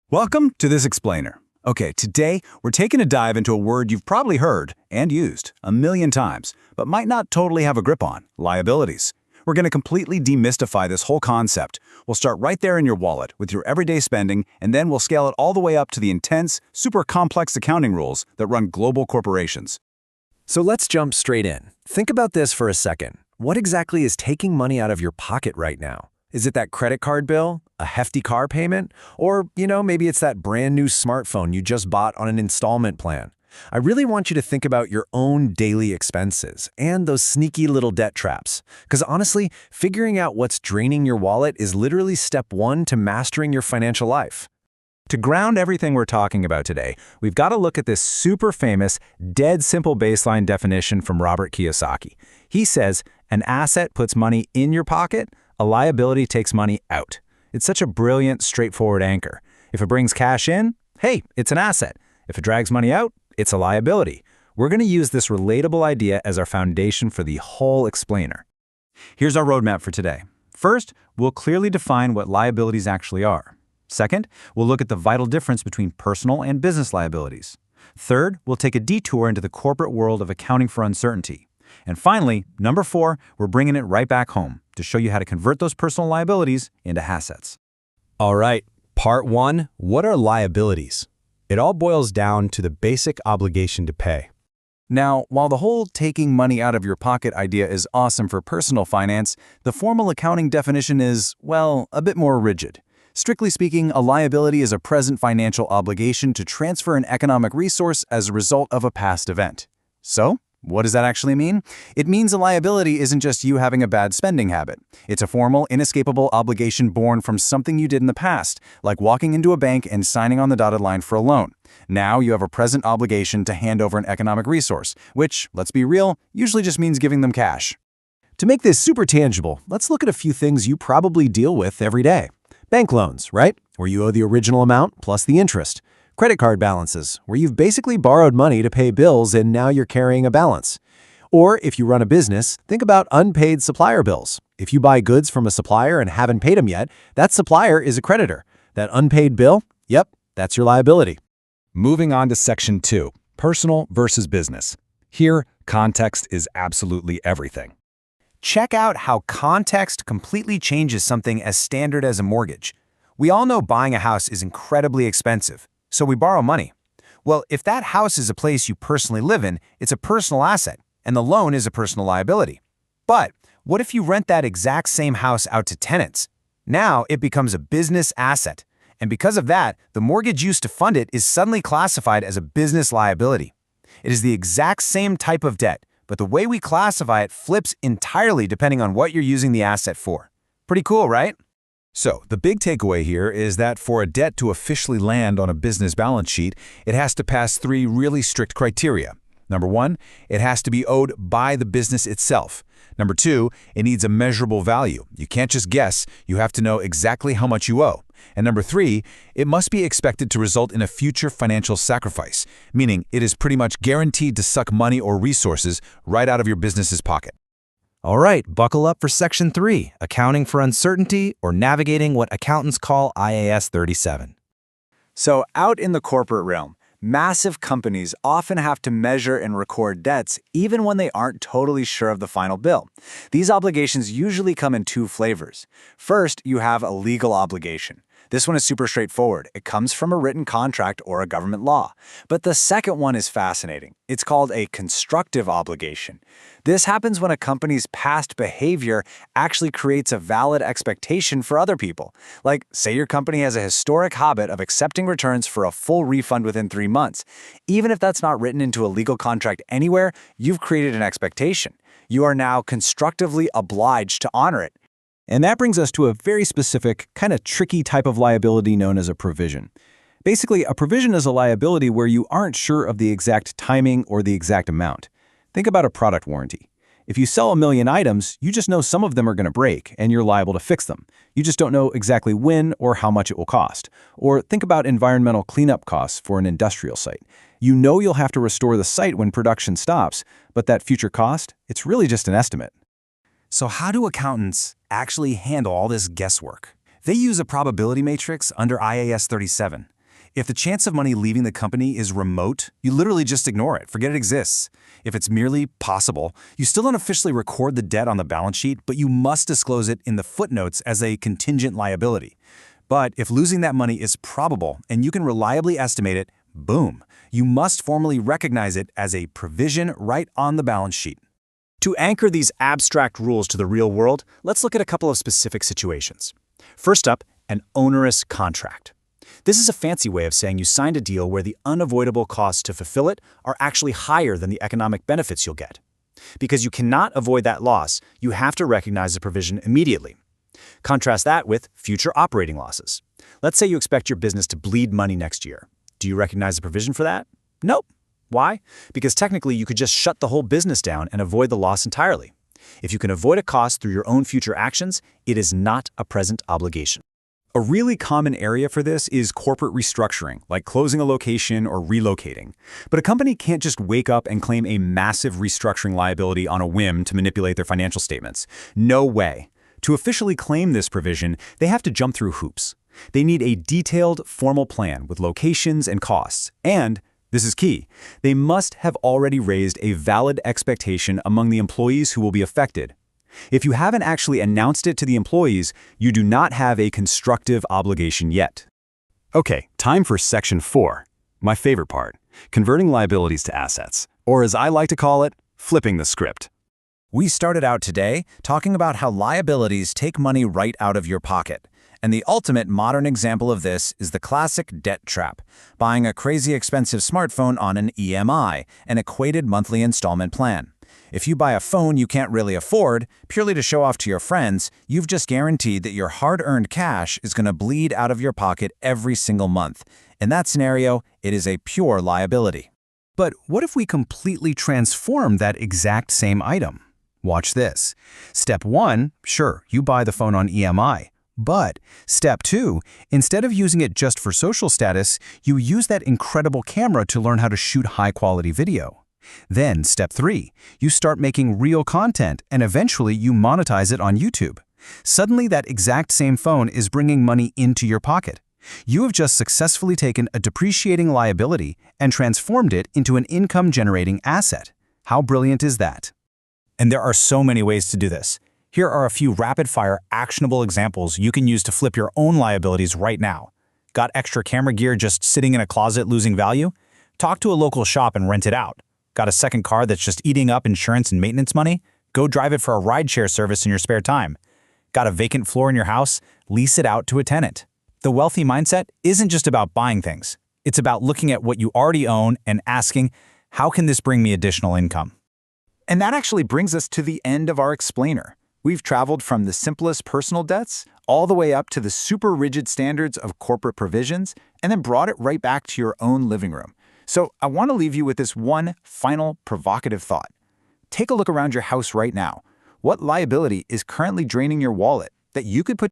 Welcome to this explainer. Okay, today we're taking a dive into a word you've probably heard and used a million times, but might not totally have a grip on: liabilities. We're going to completely demystify this whole concept. We'll start right there in your wallet with your everyday spending, and then we'll scale it all the way up to the intense, super complex accounting rules that run global corporations. So let's jump straight in. Think about this for a second. What exactly is taking money out of your pocket right now? Is it that credit card bill, a hefty car payment, or, maybe it's that brand new smartphone you just bought on an installment plan? I really want you to think about your own daily expenses and those sneaky little debt traps. Because honestly, figuring out what's draining your wallet is literally step one to mastering your financial life. To ground everything we're talking about today, we've got to look at this super famous, dead simple baseline definition from Robert Kiyosaki. He says, an asset puts money in your pocket, a liability takes money out. It's such a brilliant, straightforward anchor. If it brings cash in, hey, it's an asset. If it drags money out, it's a liability. We're going to use this relatable idea as our foundation for the whole explainer. Here's our roadmap for today. First, we'll clearly define what liabilities actually are. Second, we'll look at the vital difference between personal and business liabilities. Third, we'll take a detour into the corporate world of accounting for uncertainty. And finally, number 4, we're bringing it right back home to show you how to convert those personal liabilities into assets. All right, part 1, what are liabilities? It all boils down to the basic obligation to pay. Now, while the whole taking money out of your pocket idea is awesome for personal finance, the formal accounting definition is, well, a bit more rigid. Strictly speaking, a liability is a present financial obligation to transfer an economic resource as a result of a past event. So, what does that actually mean? It means a liability isn't just you having a bad spending habit. It's a formal, inescapable obligation born from something you did in the past, like walking into a bank and signing on the dotted line for a loan. Now you have a present obligation to hand over an economic resource, which, let's be real, usually just means giving them cash. To make this super tangible, let's look at a few things you probably deal with every day. Bank loans, right? Where you owe the original amount plus the interest. Credit card balances, where you've basically borrowed money to pay bills and now you're carrying a balance. Or if you run a business, think about unpaid supplier bills. If you buy goods from a supplier and haven't paid them yet, that supplier is a creditor. That unpaid bill, yep, that's your liability. Moving on to section 2, personal versus business. Here, context is absolutely everything. Check out how context completely changes something as standard as a mortgage. We all know buying a house is incredibly expensive, so we borrow money. Well, if that house is a place you personally live in, it's a personal asset, and the loan is a personal liability. But what if you rent that exact same house out to tenants? Now it becomes a business asset, and because of that, the mortgage used to fund it is suddenly classified as a business liability. It is the exact same type of debt, but the way we classify it flips entirely depending on what you're using the asset for. Pretty cool, right? So, the big takeaway here is that for a debt to officially land on a business balance sheet, it has to pass 3 really strict criteria. Number 1, it has to be owed by the business itself. Number 2, it needs a measurable value. You can't just guess, you have to know exactly how much you owe. And number 3, it must be expected to result in a future financial sacrifice, meaning it is pretty much guaranteed to suck money or resources right out of your business's pocket. All right, buckle up for section 3, accounting for uncertainty or navigating what accountants call IAS 37. So out in the corporate realm, massive companies often have to measure and record debts even when they aren't totally sure of the final bill. These obligations usually come in 2 flavors. First, you have a legal obligation. This one is super straightforward. It comes from a written contract or a government law. But the second one is fascinating. It's called a constructive obligation. This happens when a company's past behavior actually creates a valid expectation for other people. Like, say your company has a historic habit of accepting returns for a full refund within 3 months. Even if that's not written into a legal contract anywhere, you've created an expectation. You are now constructively obliged to honor it. And that brings us to a very specific, kind of tricky type of liability known as a provision. Basically, a provision is a liability where you aren't sure of the exact timing or the exact amount. Think about a product warranty. If you sell 1 million items, you just know some of them are going to break, and you're liable to fix them. You just don't know exactly when or how much it will cost. Or think about environmental cleanup costs for an industrial site. You know you'll have to restore the site when production stops, but that future cost, it's really just an estimate. So how do accountants actually handle all this guesswork? They use a probability matrix under IAS 37. If the chance of money leaving the company is remote, you literally just ignore it, forget it exists. If it's merely possible, you still don't officially record the debt on the balance sheet, but you must disclose it in the footnotes as a contingent liability. But if losing that money is probable and you can reliably estimate it, boom, you must formally recognize it as a provision right on the balance sheet. To anchor these abstract rules to the real world, let's look at a couple of specific situations. First up, an onerous contract. This is a fancy way of saying you signed a deal where the unavoidable costs to fulfill it are actually higher than the economic benefits you'll get. Because you cannot avoid that loss, you have to recognize the provision immediately. Contrast that with future operating losses. Let's say you expect your business to bleed money next year. Do you recognize the provision for that? Nope. Why? Because technically you could just shut the whole business down and avoid the loss entirely. If you can avoid a cost through your own future actions, it is not a present obligation. A really common area for this is corporate restructuring, like closing a location or relocating. But a company can't just wake up and claim a massive restructuring liability on a whim to manipulate their financial statements. No way. To officially claim this provision, they have to jump through hoops. They need a detailed, formal plan with locations and costs. And, this is key, they must have already raised a valid expectation among the employees who will be affected. If you haven't actually announced it to the employees, you do not have a constructive obligation yet. Okay, time for Section 4. My favorite part, converting liabilities to assets, or as I like to call it, flipping the script. We started out today talking about how liabilities take money right out of your pocket. And the ultimate modern example of this is the classic debt trap, buying a crazy expensive smartphone on an EMI, an equated monthly installment plan. If you buy a phone you can't really afford, purely to show off to your friends, you've just guaranteed that your hard-earned cash is going to bleed out of your pocket every single month. In that scenario, it is a pure liability. But what if we completely transform that exact same item? Watch this. Step 1, sure, you buy the phone on EMI. But step 2, instead of using it just for social status, you use that incredible camera to learn how to shoot high-quality video. Then, step 3, you start making real content and eventually you monetize it on YouTube. Suddenly, that exact same phone is bringing money into your pocket. You have just successfully taken a depreciating liability and transformed it into an income-generating asset. How brilliant is that? And there are so many ways to do this. Here are a few rapid-fire, actionable examples you can use to flip your own liabilities right now. Got extra camera gear just sitting in a closet losing value? Talk to a local shop and rent it out. Got a second car that's just eating up insurance and maintenance money? Go drive it for a rideshare service in your spare time. Got a vacant floor in your house? Lease it out to a tenant. The wealthy mindset isn't just about buying things. It's about looking at what you already own and asking, how can this bring me additional income? And that actually brings us to the end of our explainer. We've traveled from the simplest personal debts all the way up to the super rigid standards of corporate provisions and then brought it right back to your own living room. So I want to leave you with this one final provocative thought. Take a look around your house right now. What liability is currently draining your wallet that you could put